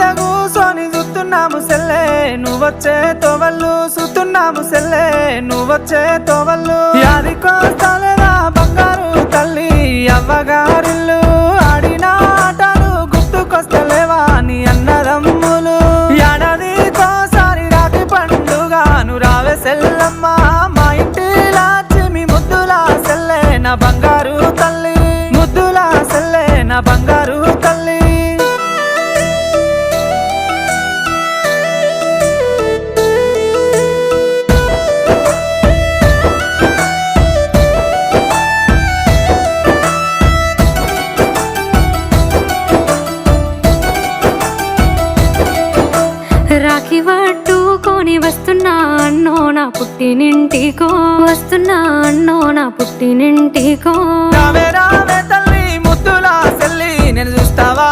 మీద కూసోని చూస్తున్నాము సెల్లే నువ్వొచ్చే తోవళ్ళు చూస్తున్నాము సెల్లే నువ్వొచ్చే తోవళ్ళు యాదికొస్తాలేదా బంగారు తల్లి అవ్వగారిల్లు ఆడిన ఆటలు గుర్తుకొస్తలేవా నీ అన్నదమ్ములు ఏడాదికోసారి రాఖీ పండుగను రావే సెల్లమ్మ మా ఇంటి లక్ష్మి ముద్దుల సెల్లే నా బంగారు తల్లి ముద్దుల సెల్లే నా బంగారు తల్లి రాఖీ పట్టుకొని వస్తున్నా అన్నో నా పుట్టినింటికో వస్తున్నా అన్నో నా పుట్టినింటికో రావే రావే తల్లి ముద్దుల సెల్లి నేను చూస్తావా